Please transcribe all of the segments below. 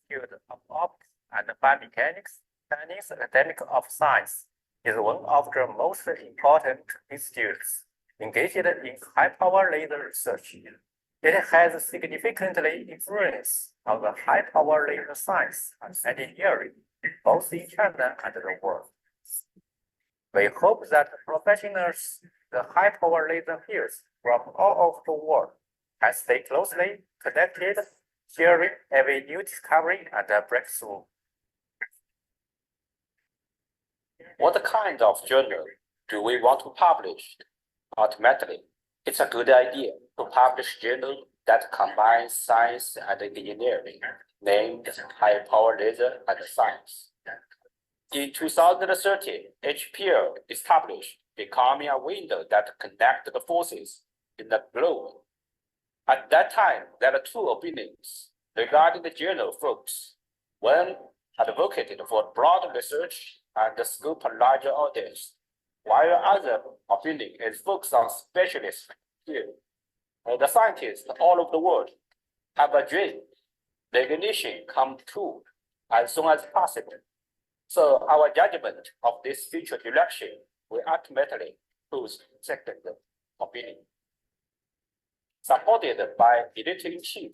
field of optics and biomechanics, Chinese Academy of Science is one of the most important institutes engaged in high-power laser research. It has significantly influenced on the high-power laser science and engineering, both in China and the world. We hope that professionals in the high-power laser fields from all over the world can stay closely connected, sharing every new discovery and breakthrough. What kind of journal do we want to publish? Ultimately, it's a good idea to publish a journal that combines science and engineering, named High Power Laser and Science. In 2013, HPL established, becoming a window that connects the forces in the globe. At that time, there are two opinions regarding the journal focus. One advocated for broad research and the scope a larger audience, while other opinion is focused on specialist field. The scientists all over the world have a dream, recognition come true as soon as possible. So our judgment of this future direction will ultimately choose second opinion. Supported by editor-in-chief,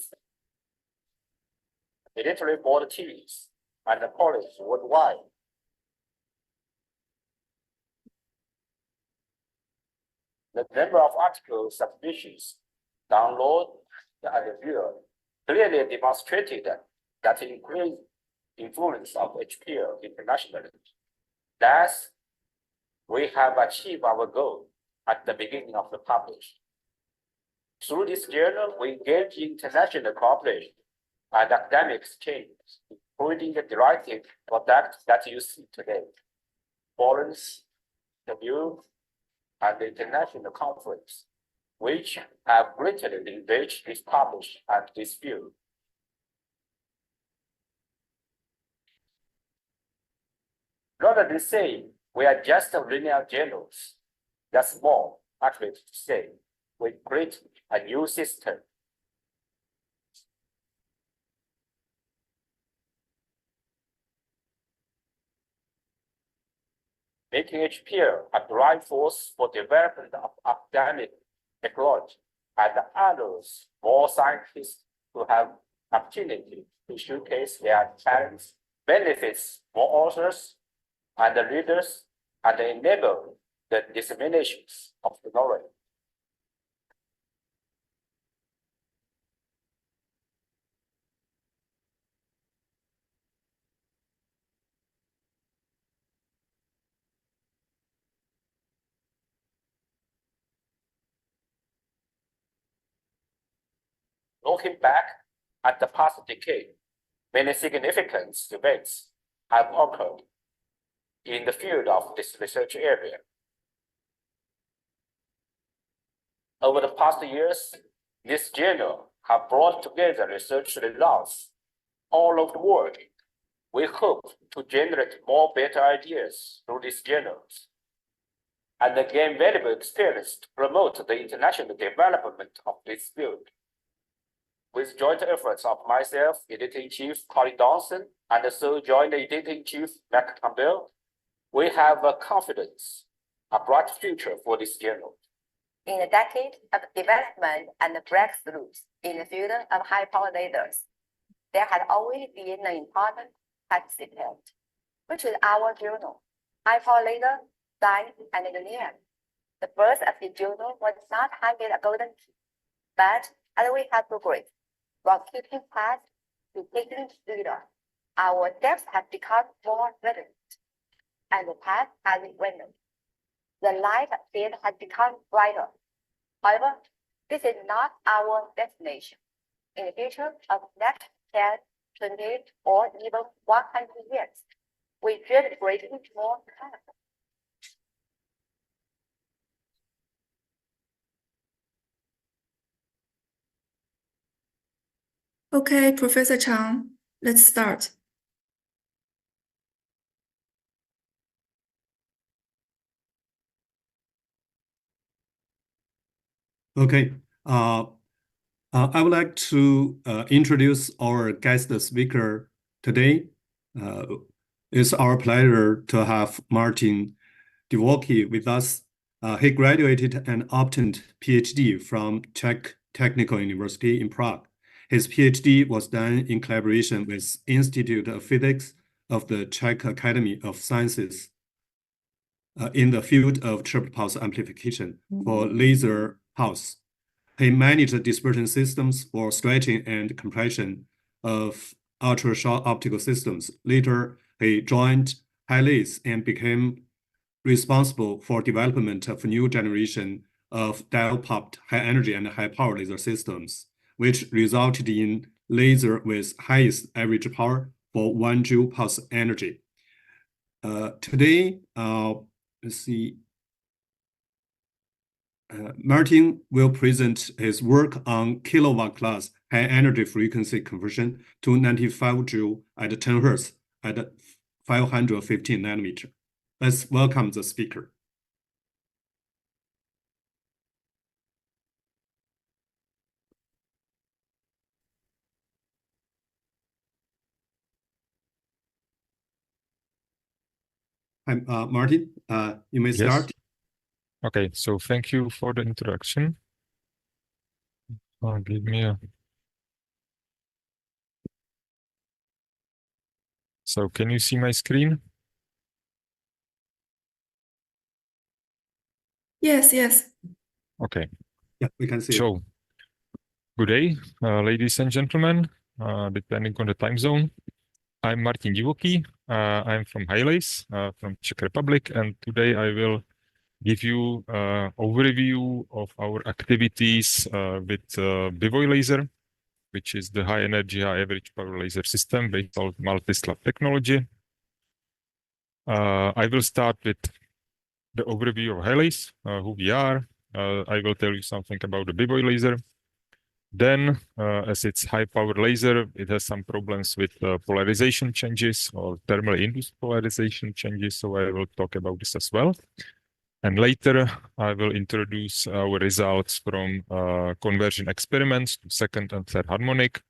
editorial board teams, and colleagues worldwide. The number of article submissions, download, and viewed clearly demonstrated that increased influence of HPL internationally. Thus, we have achieved our goal at the beginning of the publish. Through this journal, we engage in international cooperation and academic exchange, including the directive product that you see today, forums, interviews, and the international conference, which have greatly enriched this publish and this field. Rather than say we are just linear journals, that's more accurate to say we create a new system. Making HPL a driving force for development of academic technology and allows more scientists to have opportunity to showcase their talents, benefits more authors and the readers, and enable the disseminations of the knowledge. Looking back at the past decade, many significant events have occurred in the field of this research area. Over the past years, this journal have brought together research results all over the world. We hope to generate more better ideas through these journals and gain valuable experience to promote the international development of this field. With joint efforts of myself, Editor-in-Chief Colin Dawson, and also Joint Editor-in-Chief Mac Campbell, we have a confidence, a bright future for this journal. In a decade of development and breakthroughs in the field of high-power lasers, there had always been an important participant, which is our journal, High-Power Laser, Science and Engineering. The birth of the journal was not handed a golden key, but as we have progressed from keeping path to taking leader, our steps have become more relevant, and the path has widened. The light field has become brighter. However, this is not our destination. In the future of next 10, 20, or even 100 years, we dream greatly more time. Okay, Professor Chang, let's start. Okay, I would like to introduce our guest speaker today. It's our pleasure to have Martin Divoky with us. He graduated and obtained PhD from Czech Technical University in Prague. His PhD was done in collaboration with Institute of Physics of the Czech Academy of Sciences in the field of chirped pulse amplification for laser pulse. He managed dispersion systems for stretching and compression of ultra-short optical systems. Later, he joined HiLASE and became responsible for development of a new generation of dial-popped high-energy and high-power laser systems, which resulted in laser with highest average power for 1 joule pulse energy. Today, let's see. Martin will present his work on kilowatt-class high-energy frequency conversion to 95 joule at 10 Hz at 515 nanometer. Let's welcome the speaker. Hi, Martin, you may start. Okay, so thank you for the introduction. Give me a... So can you see my screen? Yes, yes. Okay. Yeah, we can see it. So, good day, ladies and gentlemen, depending on the time zone. I'm Martin Divoky. I'm from HiLASE, from Czech Republic, and today I will give you an overview of our activities with Bivoj laser, which is the high energy, high average power laser system based on multi-slab technology. I will start with the overview of HiLASE, who we are. I will tell you something about the Bivoj laser. Then, as it's high power laser, it has some problems with polarization changes or thermally induced polarization changes. So I will talk about this as well. And later, I will introduce our results from conversion experiments to second and third harmonic,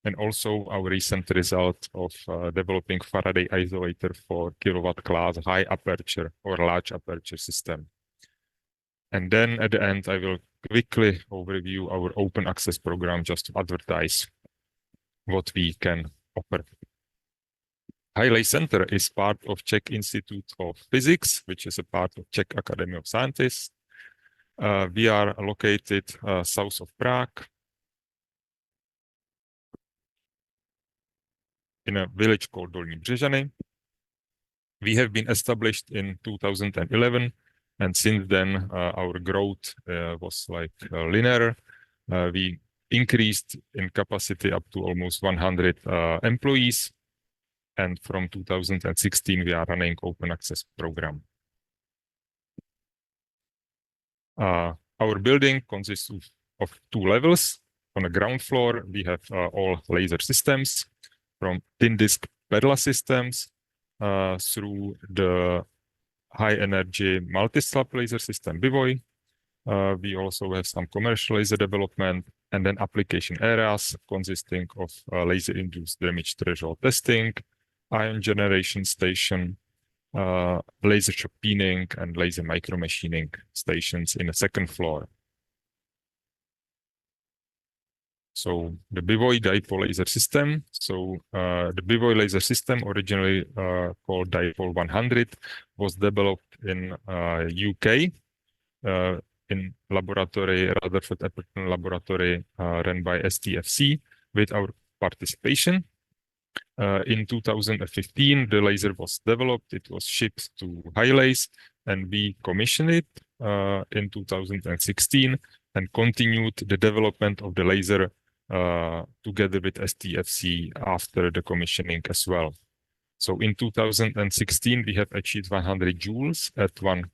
and also our recent result of developing Faraday isolator for kilowatt-class high aperture or large aperture system. And then at the end, I will quickly overview our open access program just to advertise what we can offer. HiLASE Center is part of Czech Institute of Physics, which is a part of Czech Academy of Sciences. We are located south of Prague in a village called Dolní Břežany. We have been established in 2011, and since then our growth was like linear. We increased in capacity up to almost 100 employees. And from 2016, we are running open access program. Our building consists of 2 levels. On the ground floor, we have all laser systems, from thin disk pedal systems through the high energy multi-slab laser system Bivoj. We also have some commercial laser development, and then application areas consisting of laser induced damage threshold testing, ion generation station, laser shop peening, and laser micromachining stations in the second floor. So the Bivoj dipole laser system. So the Bivoj laser system, originally called Dipole 100, was developed in UK in laboratory, Rutherford Appleton laboratory run by STFC with our participation. In 2015, the laser was developed, it was shipped to HiLASE, and we commissioned it in 2016 and continued the development of the laser together with STFC after the commissioning as well. So in 2016, we have achieved 100 joules at 1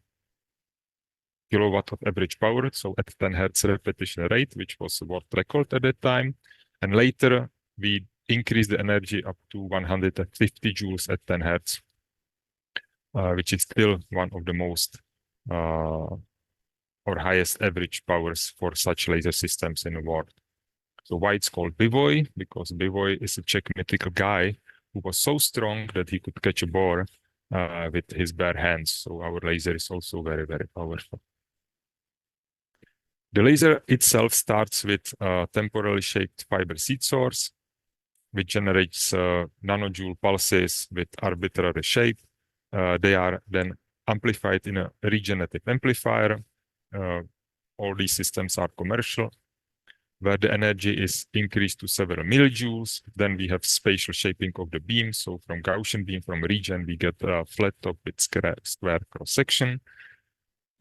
kilowatt of average power, so at 10 Hertz repetition rate, which was a world record at that time. And later, we increased the energy up to 150 joules at 10 Hertz, which is still one of the most or highest average powers for such laser systems in the world. So why it's called Bivoj? Because Bivoj is a Czech mythical guy who was so strong that he could catch a boar with his bare hands. So our laser is also very, very powerful. The laser itself starts with a temporally shaped fiber seed source, which generates nanojoule pulses with arbitrary shape. They are then amplified in a regenerative amplifier. All these systems are commercial, where the energy is increased to several millijoules. Then we have spatial shaping of the beam. So from Gaussian beam, from regen, we get a flat top with square cross-section.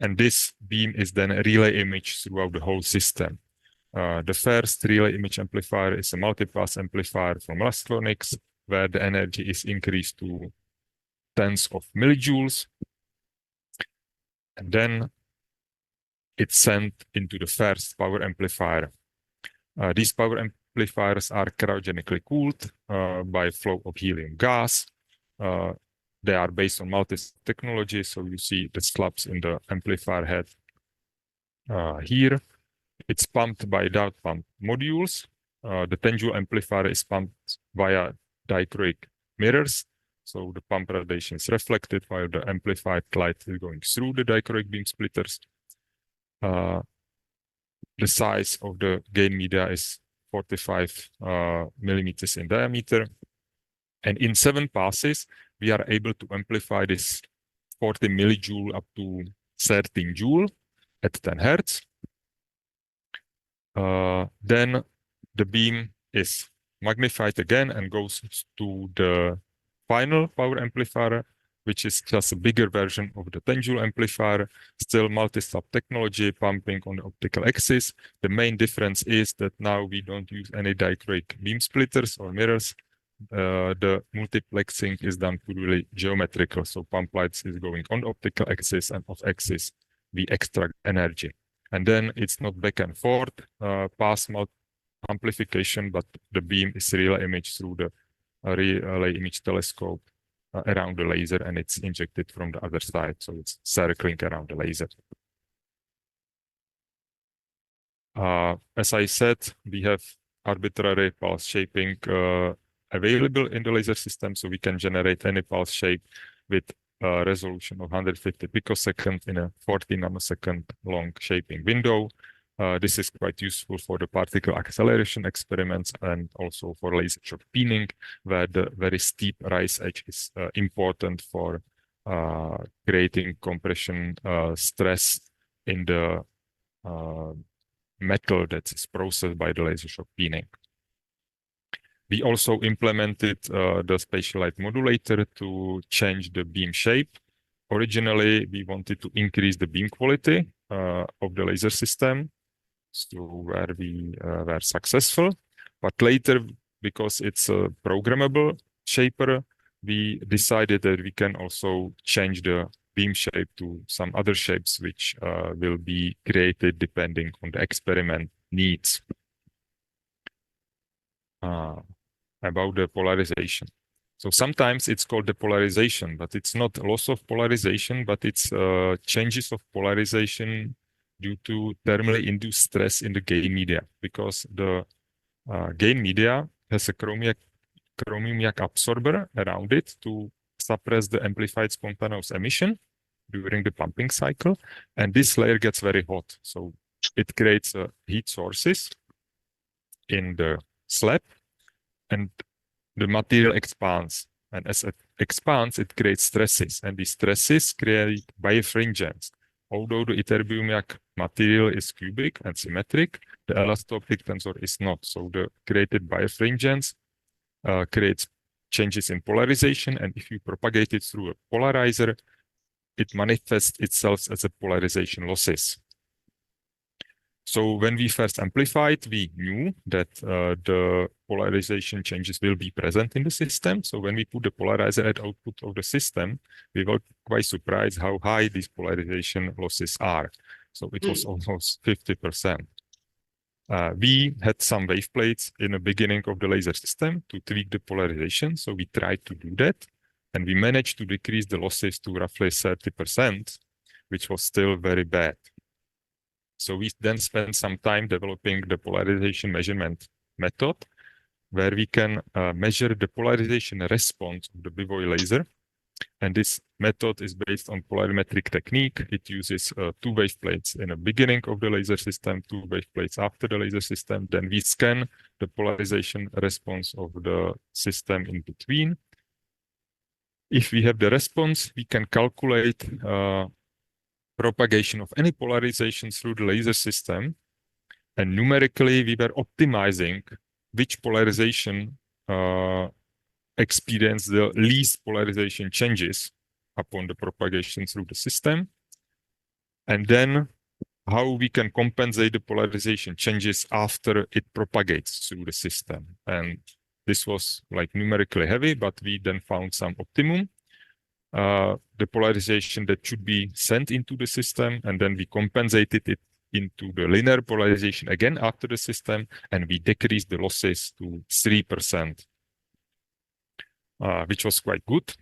And this beam is then a relay image throughout the whole system. The first relay image amplifier is a multipass amplifier from electronics, where the energy is increased to tens of millijoules. And then it's sent into the first power amplifier. These power amplifiers are cryogenically cooled by flow of helium gas. They are based on multi-step technology, so you see the slabs in the amplifier head here. It's pumped by dowel pump modules. The 10-joule amplifier is pumped via dichroic mirrors, so the pump radiation is reflected while the amplified light is going through the dichroic beam splitters. The size of the gain media is 45 millimeters in diameter. And in 7 passes, we are able to amplify this 40 millijoule up to 13 joule at 10 hertz. Then the beam is magnified again and goes to the final power amplifier, which is just a bigger version of the 10-joule amplifier, still multi-step technology, pumping on the optical axis. The main difference is that now we don't use any dichroic beam splitters or mirrors. The multiplexing is done purely geometrical, so pump lights is going on the optical axis, and off axis we extract energy. And then it's not back and forth pass amplification, but the beam is relay image through the relay image telescope around the laser, and it's injected from the other side, so it's circling around the laser. As I said, we have arbitrary pulse shaping available in the laser system, so we can generate any pulse shape with a resolution of 150 picoseconds in a 40 nanosecond long shaping window. This is quite useful for the particle acceleration experiments and also for laser shock peening, where the very steep rise edge is important for creating compression stress in the metal that is processed by the laser shock peening. We also implemented the spatial light modulator to change the beam shape. Originally, we wanted to increase the beam quality of the laser system, so where we were successful. But later, because it's a programmable shaper, we decided that we can also change the beam shape to some other shapes, which will be created depending on the experiment needs. About the polarization. So sometimes it's called depolarization, but it's not loss of polarization, but it's changes of polarization due to thermally induced stress in the gain media, because the gain media has a chromium-yak absorber around it to suppress the amplified spontaneous emission during the pumping cycle, and this layer gets very hot. So it creates heat sources in the slab, and the material expands. And as it expands, it creates stresses, and these stresses create birefringence. Although the ytterbium-yak material is cubic and symmetric, the elasto-optic tensor is not. So the created birefringence creates changes in polarization, and if you propagate it through a polarizer, it manifests itself as a polarization losses. So when we first amplified, we knew that the polarization changes will be present in the system. So when we put the polarizer at output of the system, we were quite surprised how high these polarization losses are. So it was almost 50%. We had some wave plates in the beginning of the laser system to tweak the polarization. So we tried to do that, and we managed to decrease the losses to roughly 30%, which was still very bad. So we then spent some time developing the polarization measurement method where we can measure the polarization response of the Bivoj laser. And this method is based on polarimetric technique. It uses 2 wave plates in the beginning of the laser system, 2 wave plates after the laser system. Then we scan the polarization response of the system in between. If we have the response, we can calculate propagation of any polarization through the laser system. And numerically, we were optimizing which polarization experience the least polarization changes upon the propagation through the system. And then how we can compensate the polarization changes after it propagates through the system. And this was like numerically heavy, but we then found some optimum. The polarization that should be sent into the system, and then we compensated it into the linear polarization again after the system, and we decreased the losses to 3%, which was quite good.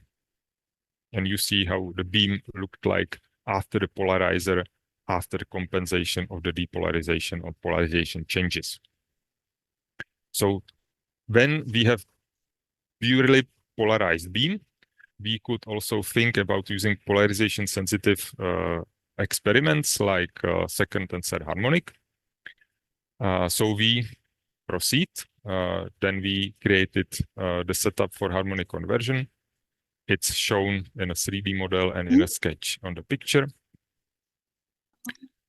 And you see how the beam looked like after the polarizer, after the compensation of the depolarization or polarization changes. So when we have purely polarized beam, we could also think about using polarization sensitive experiments like second and third harmonic. So we proceed. Then we created the setup for harmonic conversion. It's shown in a 3D model and in a sketch on the picture.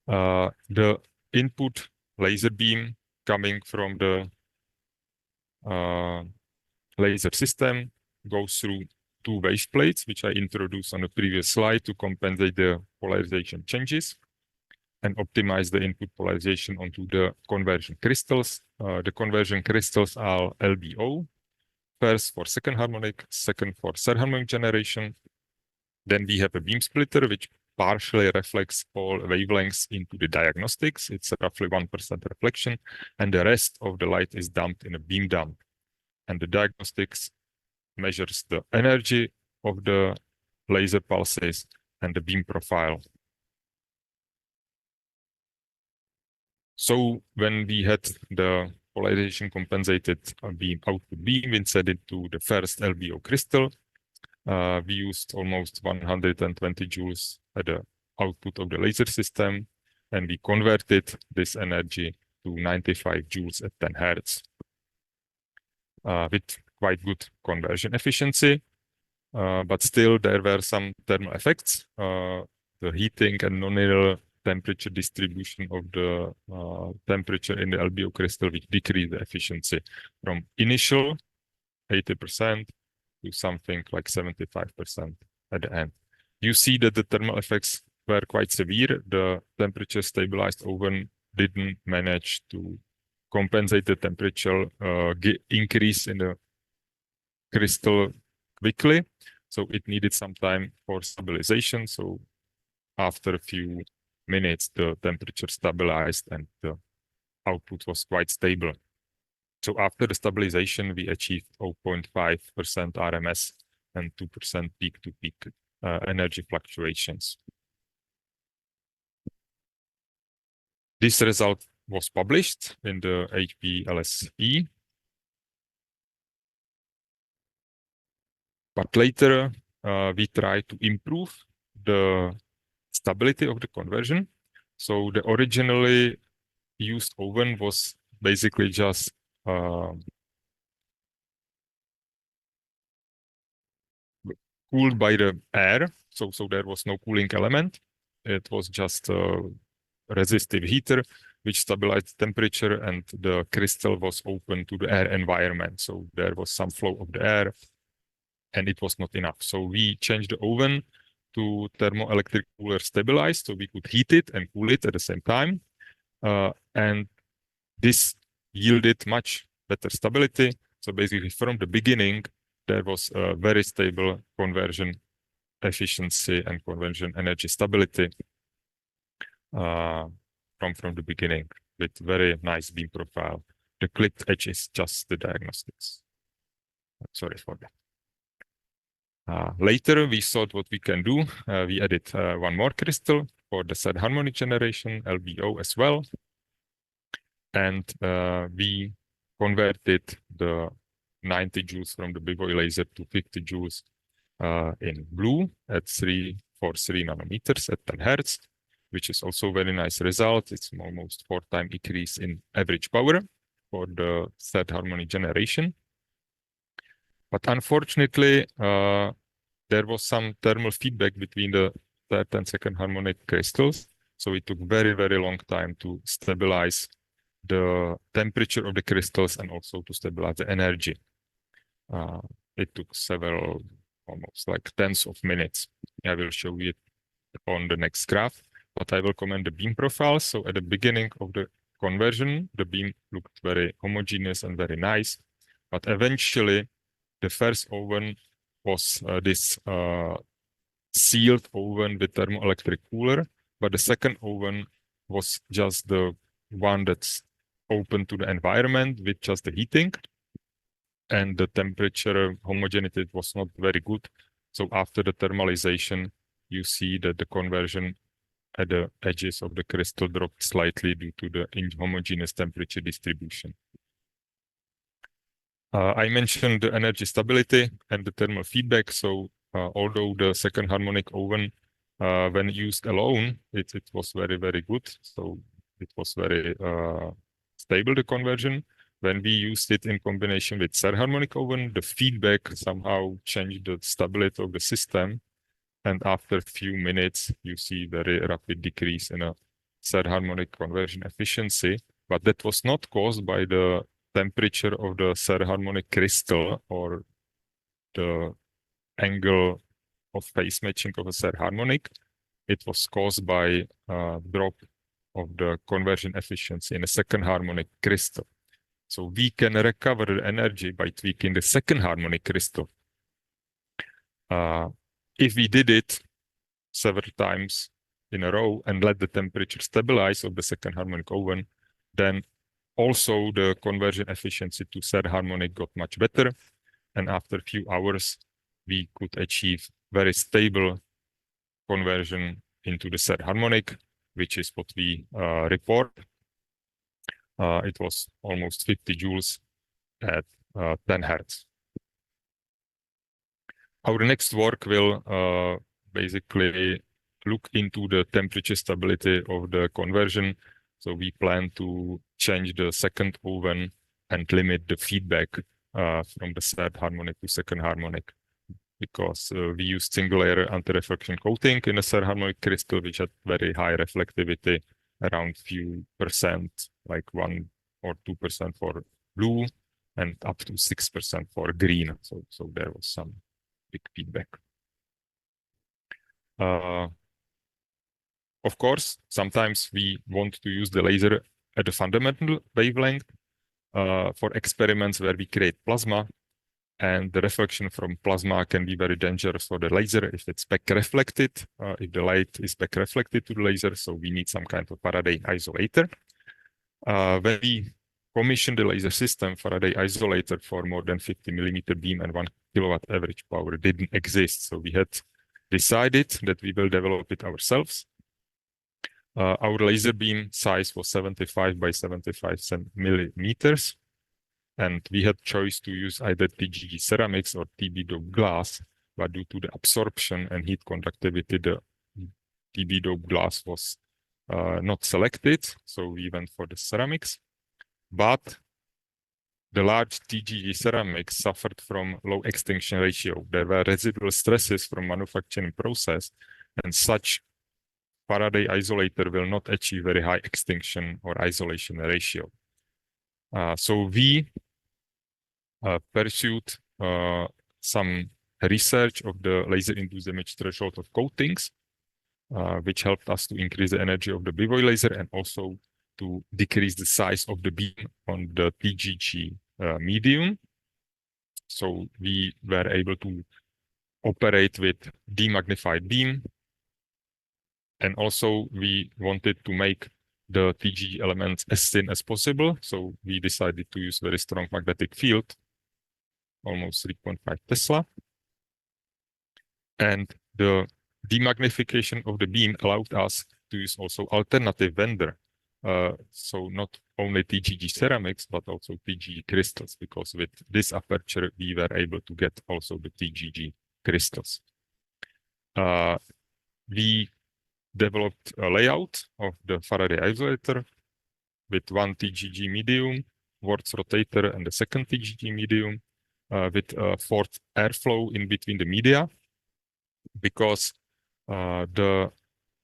The input laser beam coming from the laser system goes through 2 wave plates, which I introduced on the previous slide to compensate the polarization changes and optimize the input polarization onto the conversion crystals. The conversion crystals are LBO, first for second harmonic, second for third harmonic generation. Then we have a beam splitter, which partially reflects all wavelengths into the diagnostics. It's roughly 1% reflection, and the rest of the light is dumped in a beam dump. And the diagnostics measures the energy of the laser pulses and the beam profile. So when we had the polarization compensated beam output beam, we set it to the first LBO crystal. We used almost 120 joules at the output of the laser system, and we converted this energy to 95 joules at 10 Hertz with quite good conversion efficiency. But still there were some thermal effects. The heating and non-linear temperature distribution of the temperature in the LBO crystal, which decreased the efficiency from initial 80% to something like 75% at the end. You see that the thermal effects were quite severe. The temperature stabilized oven didn't manage to compensate the temperature increase in the crystal quickly. So it needed some time for stabilization. So after a few minutes, the temperature stabilized and the output was quite stable. So after the stabilization, we achieved 0.5% RMS and 2% peak-to-peak energy fluctuations. This result was published in the HiLASE. But later, we tried to improve the stability of the conversion. So the originally used oven was basically just cooled by the air. So there was no cooling element. It was just a resistive heater, which stabilized the temperature, and the crystal was open to the air environment. So there was some flow of the air, and it was not enough. So we changed the oven to thermoelectric cooler stabilized, so we could heat it and cool it at the same time. And this yielded much better stability. So basically from the beginning, there was a very stable conversion efficiency and conversion energy stability from the beginning with very nice beam profile. The clipped edge is just the diagnostics. Sorry for that. Later, we thought what we can do. We added one more crystal for the third harmonic generation, LBO as well. And we converted the 90 joules from the Bivoj laser to 50 joules in blue at 343 nanometers at 10 Hertz, which is also a very nice result. It's almost 4-time increase in average power for the third harmonic generation. But unfortunately, there was some thermal feedback between the third and second harmonic crystals. So it took very, very long time to stabilize the temperature of the crystals and also to stabilize the energy. It took several, almost like tens of minutes. I will show you it on the next graph, but I will comment the beam profile. So at the beginning of the conversion, the beam looked very homogeneous and very nice, but eventually the first oven was this sealed oven with thermoelectric cooler, but the second oven was just the one that's open to the environment with just the heating, and the temperature homogeneity was not very good. So after the thermalization, you see that the conversion at the edges of the crystal dropped slightly due to the inhomogeneous temperature distribution. I mentioned the energy stability and the thermal feedback. So although the second harmonic oven, when used alone, it was very, very good. So it was very stable, the conversion. When we used it in combination with third harmonic oven, the feedback somehow changed the stability of the system. And after a few minutes, you see very rapid decrease in a third harmonic conversion efficiency. But that was not caused by the temperature of the third harmonic crystal or the angle of phase matching of a third harmonic. It was caused by a drop of the conversion efficiency in a second harmonic crystal. So we can recover the energy by tweaking the second harmonic crystal. If we did it several times in a row and let the temperature stabilize of the second harmonic oven, then also the conversion efficiency to third harmonic got much better. And after a few hours, we could achieve very stable conversion into the third harmonic, which is what we report. It was almost 50 joules at 10 Hertz. Our next work will basically look into the temperature stability of the conversion. So we plan to change the second oven and limit the feedback from the third harmonic to second harmonic, because we used single layer anti-reflection coating in a third harmonic crystal, which had very high reflectivity, around few percent, like 1 or 2% for blue and up to 6% for green. So there was some big feedback. Of course, sometimes we want to use the laser at a fundamental wavelength for experiments where we create plasma, and the reflection from plasma can be very dangerous for the laser if it's back reflected, if the light is back reflected to the laser. So we need some kind of Faraday isolator. When we commissioned the laser system, Faraday isolator for more than 50 millimeter beam and 1 kilowatt average power didn't exist. So we had decided that we will develop it ourselves. Our laser beam size was 75 by 75 millimeters. And we had choice to use either TGG ceramics or TB doped glass, but due to the absorption and heat conductivity, the TB doped glass was not selected. So we went for the ceramics. But the large TGG ceramics suffered from low extinction ratio. There were residual stresses from manufacturing process, and such Faraday isolator will not achieve very high extinction or isolation ratio. So we pursued some research of the laser-induced image threshold of coatings, which helped us to increase the energy of the Bivoj laser and also to decrease the size of the beam on the TGG medium. So we were able to operate with demagnified beam. And also we wanted to make the TGG elements as thin as possible. So we decided to use very strong magnetic field, almost 3.5 Tesla. And the demagnification of the beam allowed us to use also alternative vendor. So not only TGG ceramics, but also TGG crystals, because with this aperture, we were able to get also the TGG crystals. We developed a layout of the Faraday isolator with one TGG medium, quartz rotator, and the second TGG medium with forced airflow in between the media, because the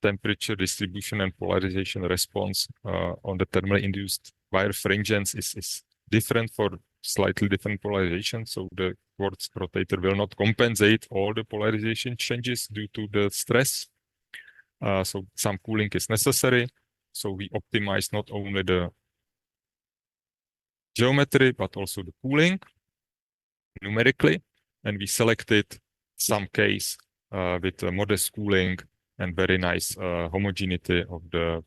temperature distribution and polarization response on the thermally induced wire fringes is different for slightly different polarization. So the quartz rotator will not compensate all the polarization changes due to the stress. So some cooling is necessary. So we optimize not only the geometry, but also the cooling numerically. And we selected some case with modest cooling and very nice homogeneity of the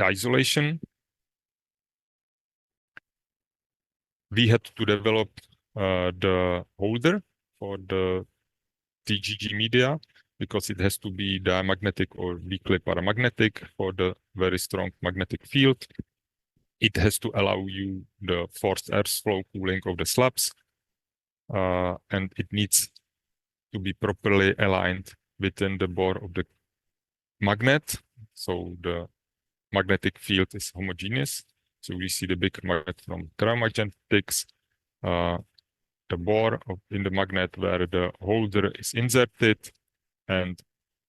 isolation. We had to develop the holder for the TGG media, because it has to be diamagnetic or weakly paramagnetic for the very strong magnetic field. It has to allow you the forced airflow cooling of the slabs, and it needs to be properly aligned within the bore of the magnet. So the magnetic field is homogeneous. So we see the big magnet from cryogenics, the bore in the magnet where the holder is inserted, and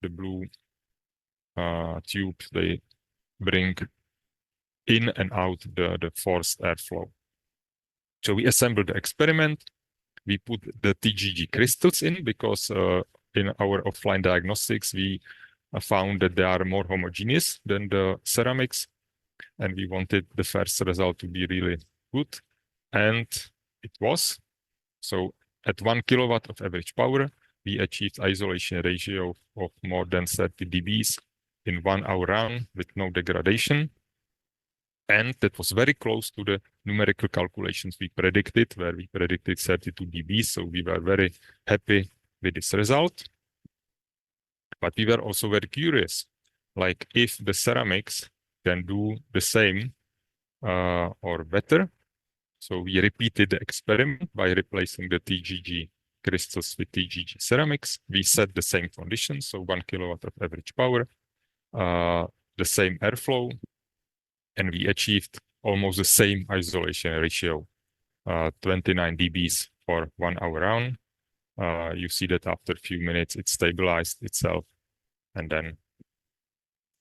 the blue tubes, they bring in and out the forced airflow. So we assembled the experiment. We put the TGG crystals in because in our offline diagnostics, we found that they are more homogeneous than the ceramics, and we wanted the first result to be really good, and it was. So at 1 kilowatt of average power, we achieved isolation ratio of more than 30 dBs in 1 hour run with no degradation. And that was very close to the numerical calculations we predicted, where we predicted 32 dB. So we were very happy with this result. But we were also very curious, like if the ceramics can do the same or better. So we repeated the experiment by replacing the TGG crystals with TGG ceramics. We set the same conditions, so 1 kilowatt of average power, the same airflow, and we achieved almost the same isolation ratio, 29 dBs for 1 hour round. You see that after a few minutes, it stabilized itself, and then,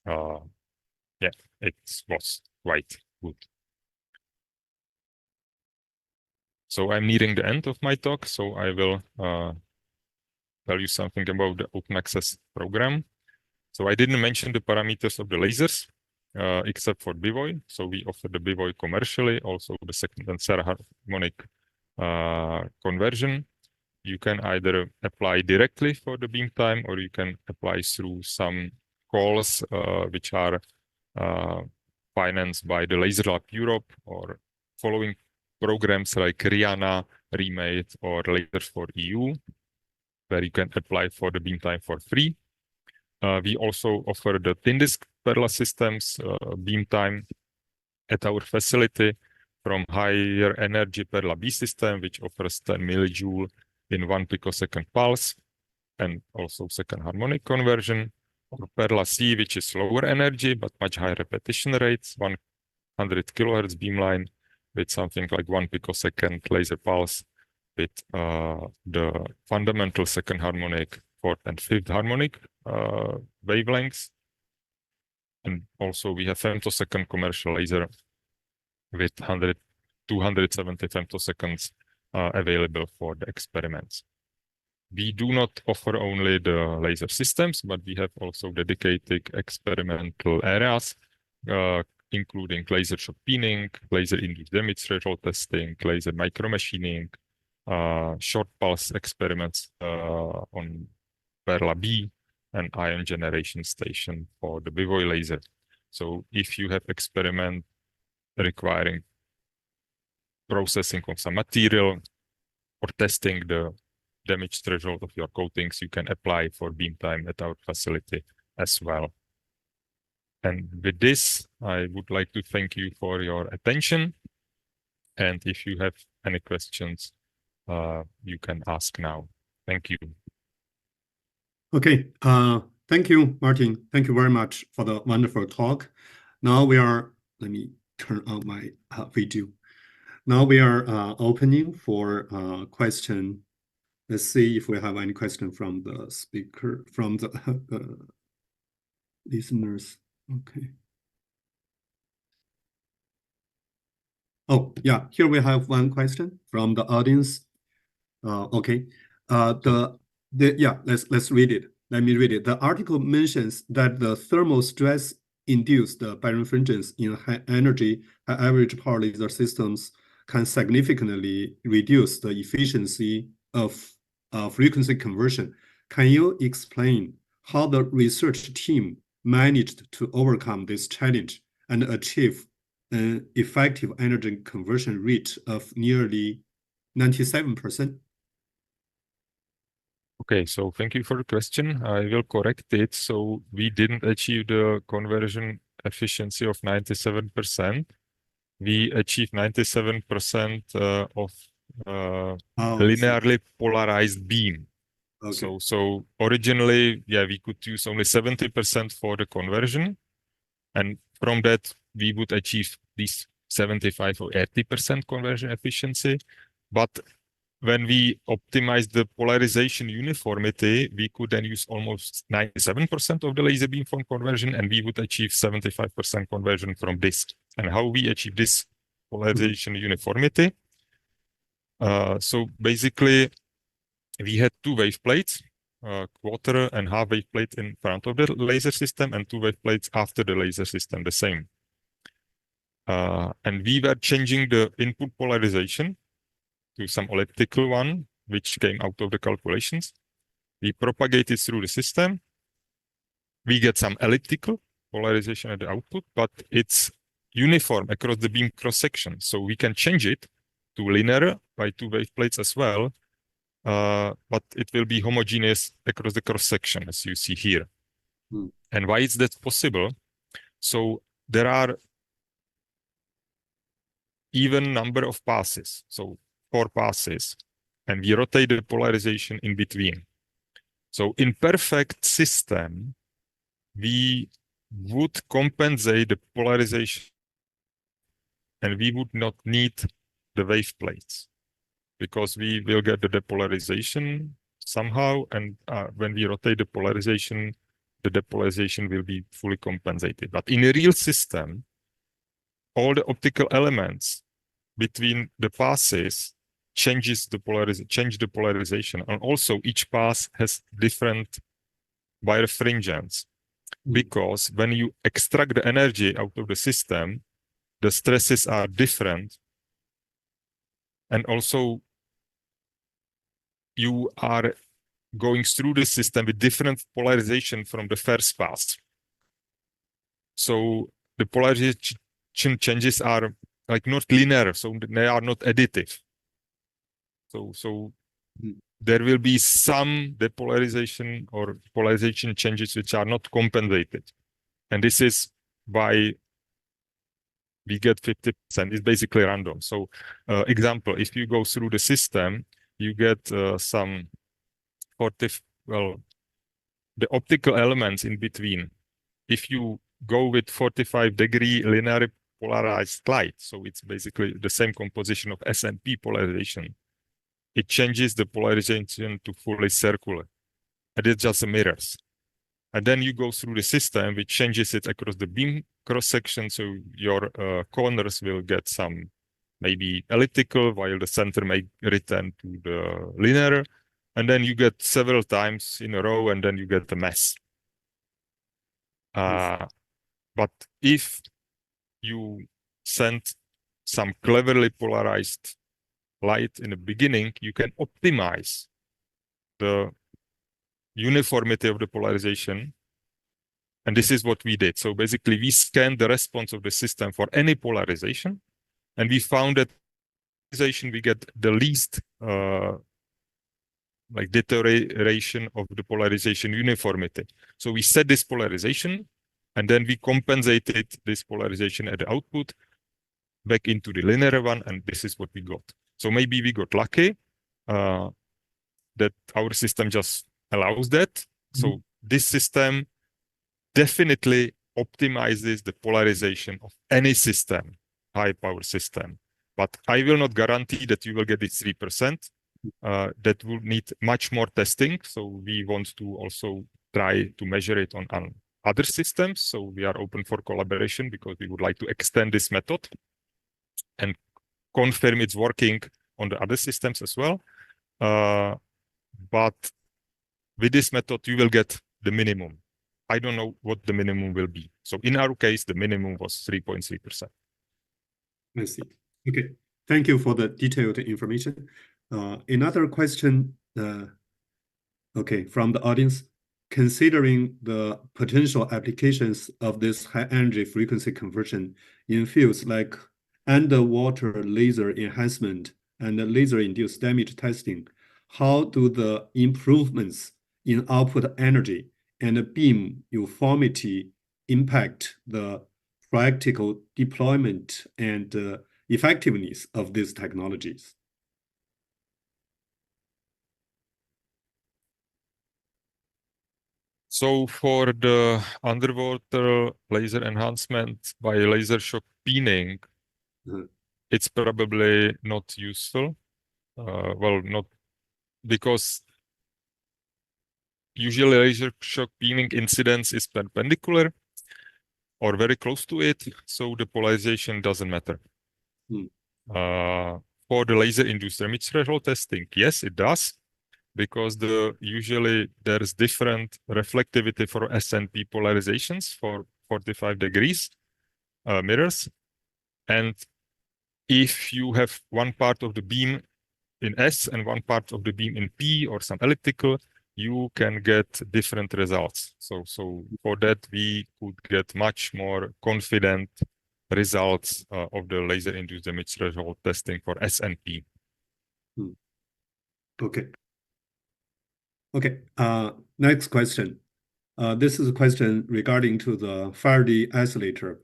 yeah, it was quite good. So I'm nearing the end of my talk, so I will tell you something about the open access program. So I didn't mention the parameters of the lasers, except for Bivoj. So we offer the Bivoj commercially, also the second and third harmonic conversion. You can either apply directly for the beam time, or you can apply through some calls which are financed by the Laser Lab Europe, or following programs like RIANA, Remade, or Lasers for EU, where you can apply for the beam time for free. We also offer the thin disk Perla systems beam time at our facility from higher energy Perla B system, which offers 10 millijoule in 1 picosecond pulse, and also second harmonic conversion, or Perla C, which is lower energy but much higher repetition rates, 100 kilohertz beamline with something like 1 picosecond laser pulse with the fundamental second harmonic, fourth and fifth harmonic wavelengths. And also we have femtosecond commercial laser with 270 femtoseconds available for the experiments. We do not offer only the laser systems, but we have also dedicated experimental areas, including laser shock peening, laser-induced damage threshold testing, laser micromachining, short pulse experiments on Perla B, and ion generation station for the Bivoj laser. So if you have experiment requiring processing of some material or testing the damage threshold of your coatings, you can apply for beam time at our facility as well. And with this, I would like to thank you for your attention. And if you have any questions, you can ask now. Thank you. Okay, thank you, Martin. Thank you very much for the wonderful talk. Now let me turn on my video. Now we are opening for question. Let's see if we have any question from the speaker, from the listeners. Okay. Oh, yeah, here we have one question from the audience. Okay. Yeah, let's read it. Let me read it. The article mentions that the thermal stress induced birefringence in high energy, high average power laser systems can significantly reduce the efficiency of frequency conversion. Can you explain how the research team managed to overcome this challenge and achieve an effective energy conversion rate of nearly 97%? Okay, so thank you for the question. I will correct it. So we didn't achieve the conversion efficiency of 97%. We achieved 97% of linearly polarized beam. Okay. So originally, yeah, we could use only 70% for the conversion. And from that, we would achieve this 75 or 80% conversion efficiency. But when we optimize the polarization uniformity, we could then use almost 97% of the laser beamform conversion, and we would achieve 75% conversion from this. And how we achieve this polarization uniformity? So basically, we had two wave plates, quarter and half wave plate in front of the laser system, and two wave plates after the laser system, the same. And we were changing the input polarization to some elliptical one, which came out of the calculations. We propagate it through the system. We get some elliptical polarization at the output, but it's uniform across the beam cross-section. So we can change it to linear by two wave plates as well, but it will be homogeneous across the cross-section, as you see here. And why is that possible? So there are even number of passes. So 4 passes, and we rotate the polarization in between. So in perfect system, we would compensate the polarization and we would not need the wave plates because we will get the depolarization somehow, and when we rotate the depolarization will be fully compensated. But in a real system, all the optical elements between the passes change the polarization, and also each pass has different birefringence, because when you extract the energy out of the system, the stresses are different, and also you are going through the system with different polarization from the first pass. So the polarization changes are like not linear, so they are not additive. So there will be some depolarization or polarization changes which are not compensated. And this is why we get 50%. It's basically random. So example, if you go through the system, you get some 40, well, the optical elements in between. If you go with 45-degree linear polarized light, so it's basically the same composition of S and P polarization, it changes the polarization to fully circular, and it's just mirrors. And then you go through the system, which changes it across the beam cross-section, so your corners will get some maybe elliptical, while the center may return to the linear, and then you get several times in a row, and then you get a mess. But if you send some cleverly polarized light in the beginning, you can optimize the uniformity of the polarization. And this is what we did. So basically, we scanned the response of the system for any polarization, and we found that we get the least like deterioration of the polarization uniformity. So we set this polarization, And then we compensated this polarization at the output back into the linear one, and this is what we got. So maybe we got lucky that our system just allows that. So this system definitely optimizes the polarization of any system, high power system. But I will not guarantee that you will get it 3%. That will need much more testing. So we want to also try to measure it on other systems. So we are open for collaboration because we would like to extend this method and confirm it's working on the other systems as well. But with this method, you will get the minimum. I don't know what the minimum will be. So in our case, the minimum was 3.3%. I see. Okay. Thank you for the detailed information. Another question, okay, from the audience. Considering the potential applications of this high energy frequency conversion in fields like underwater laser enhancement and laser-induced damage testing, how do the improvements in output energy and beam uniformity impact the practical deployment and effectiveness of these technologies? So for the underwater laser enhancement by laser shock peening, it's probably not useful. Well, not because usually laser shock peening incidence is perpendicular or very close to it, so the polarization doesn't matter. For the laser-induced damage threshold testing, yes, it does, because usually there's different reflectivity for SNP polarizations for 45 degrees mirrors. And if you have one part of the beam in S and one part of the beam in P or some elliptical, you can get different results. So for that, we could get much more confident results of the laser-induced damage threshold testing for S and P. Okay. Okay. Next question. This is a question regarding to the Faraday isolator.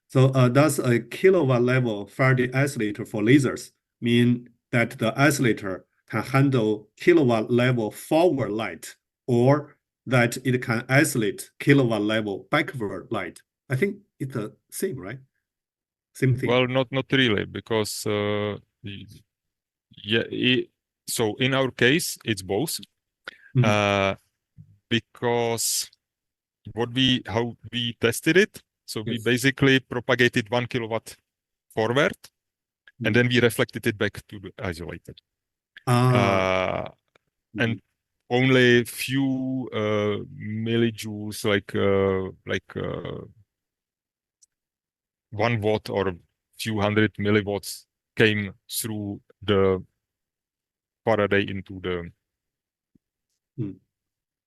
So does a kilowatt level Faraday isolator for lasers mean that the isolator can handle kilowatt level forward light, or that it can isolate kilowatt level backward light? I think it's the same, right? Same thing. Well, not really, because so in our case it's both. Because how we tested it, so we basically propagated 1 kilowatt forward, and then we reflected it back to the isolator. And only few millijoules, like 1 watt or few hundred milliwatts, came through the Faraday into the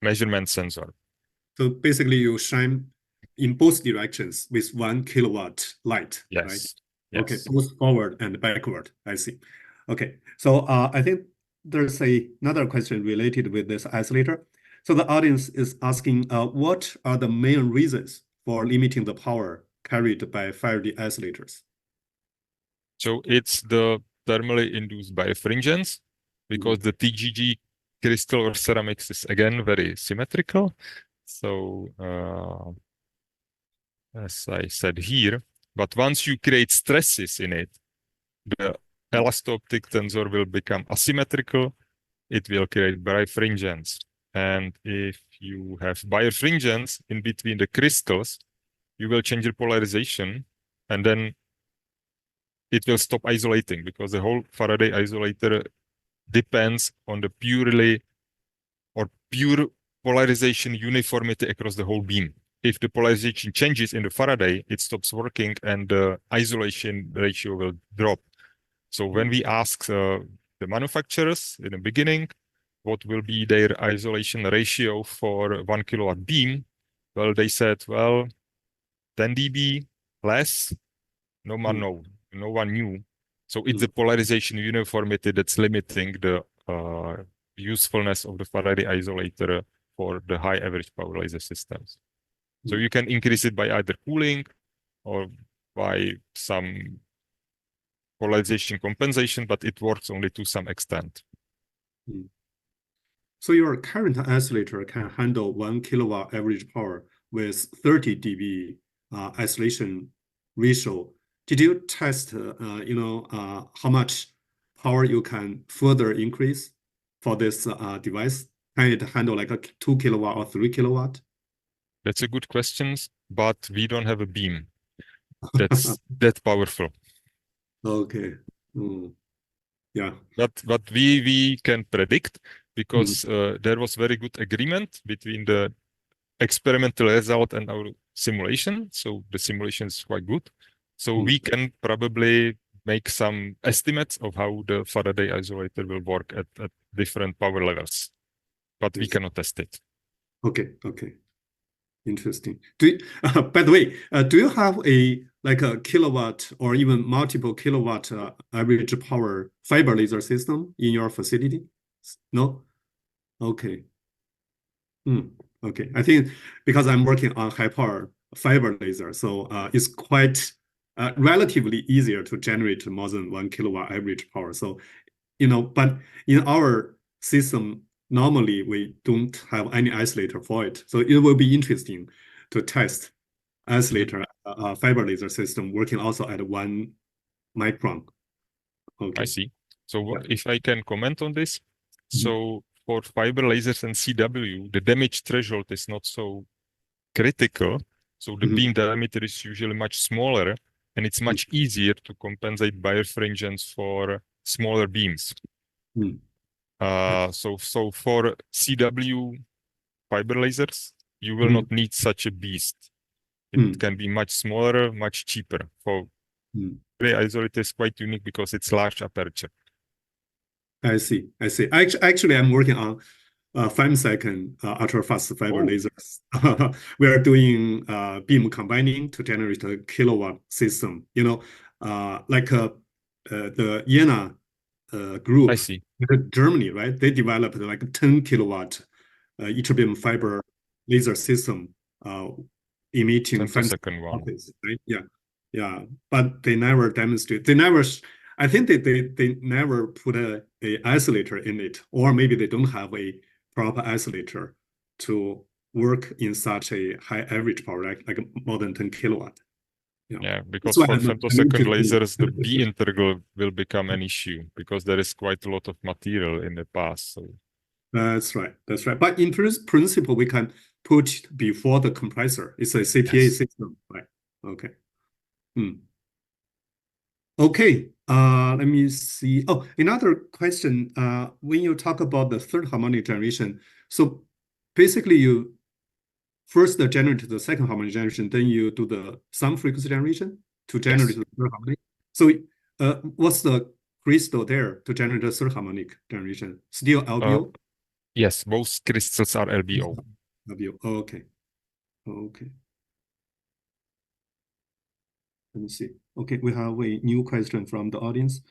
measurement sensor. So basically you shine in both directions with 1 kilowatt light, yes. Right? Yes. Okay, both forward and backward. I see. Okay, so I think there's another question related with this isolator. So the audience is asking, what are the main reasons for limiting the power carried by Faraday isolators? So it's the thermally induced birefringence, because the TGG crystal or ceramics is again very symmetrical. So as I said here, but once you create stresses in it, the elasto-optic tensor will become asymmetrical. It will create birefringence. And if you have birefringence in between the crystals, you will change your polarization, and then it will stop isolating, because the whole Faraday isolator depends on the pure polarization uniformity across the whole beam. If the polarization changes in the Faraday, it stops working and the isolation ratio will drop. So when we asked the manufacturers in the beginning, what will be their isolation ratio for 1 kilowatt beam? Well, they said, well, 10 dB less. No one knew. So it's the polarization uniformity that's limiting the usefulness of the Faraday isolator for the high average power laser systems. So you can increase it by either cooling or by some polarization compensation, but it works only to some extent. So your current isolator can handle 1 kilowatt average power with 30 dB isolation ratio. Did you test, how much power you can further increase for this device? Can it handle like a 2 kilowatt or 3 kilowatt? That's a good question, but we don't have a beam that's that powerful. Okay. Yeah. But we can predict, because there was very good agreement between the experimental result and our simulation. So the simulation is quite good. So we can probably make some estimates of how the Faraday isolator will work at different power levels, but we cannot test it. Okay. Interesting. By the way, do you have a kilowatt or even multiple kilowatt average power fiber laser system in your facility? No? Okay. Okay. I think because I'm working on high power fiber laser, so it's quite relatively easier to generate more than 1 kilowatt average power. So, but in our system, normally we don't have any isolator for it. So it will be interesting to test isolator fiber laser system working also at 1 micron. Okay. I see. So if I can comment on this, so for fiber lasers and CW, the damage threshold is not so critical. So the beam diameter is usually much smaller, and it's much easier to compensate birefringence for smaller beams. So for CW fiber lasers, you will not need such a beast. It can be much smaller, much cheaper. For the isolator is quite unique because it's large aperture. I see. Actually, I'm working on 5-second ultra-fast fiber lasers. We are doing beam combining to generate a kilowatt system. Like the Jena group, I see. in Germany, right? They developed like 10 kilowatt beam fiber laser system emitting 5-second one. Right? Yeah. But they never demonstrate. I think they never put a isolator in it, or maybe they don't have a proper isolator to work in such a high average power, like more than 10 kilowatt. Yeah, because for femtosecond lasers, the B integral will become an issue because there is quite a lot of material in the past. So. That's right. But in principle, we can put it before the compressor. It's a CPA system, right? Okay. Okay. Let me see. Oh, another question. When you talk about the third harmonic generation, so basically you first generate the second harmonic generation, then you do the sum frequency generation to generate the third harmonic. So what's the crystal there to generate the third harmonic generation? Still LBO? Yes, both crystals are LBO. LBO. Oh, okay. Let me see. Okay, we have a new question from the audience.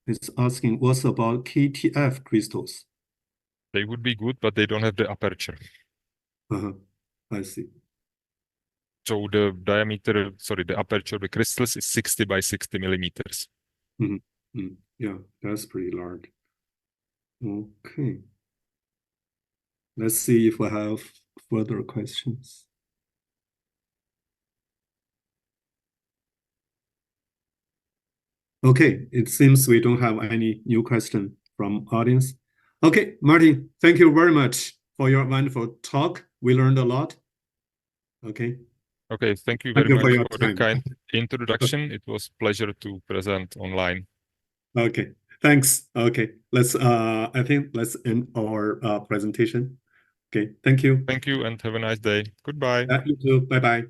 It's asking, what's about KTF crystals? They would be good, but they don't have the aperture. I see. So the aperture of the crystals is 60 by 60 millimeters. Yeah, that's pretty large. Okay. Let's see if we have further questions. Okay, it seems we don't have any new question from audience. Okay, Martin, thank you very much for your wonderful talk. We learned a lot. Okay. Okay, thank you very much for the kind introduction. It was a pleasure to present online. Okay, thanks. Okay, I think let's end our presentation. Okay, thank you. Thank you and have a nice day. Goodbye. You too. Bye-bye.